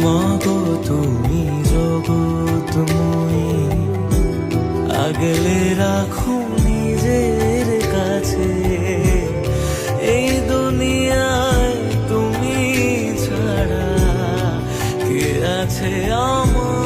মাগো তুমি জগৎময়ী, আগলে রাখো নিজের কাছে। এই দুনিয়ায় তুমি ছাড়া কে আছে আমার?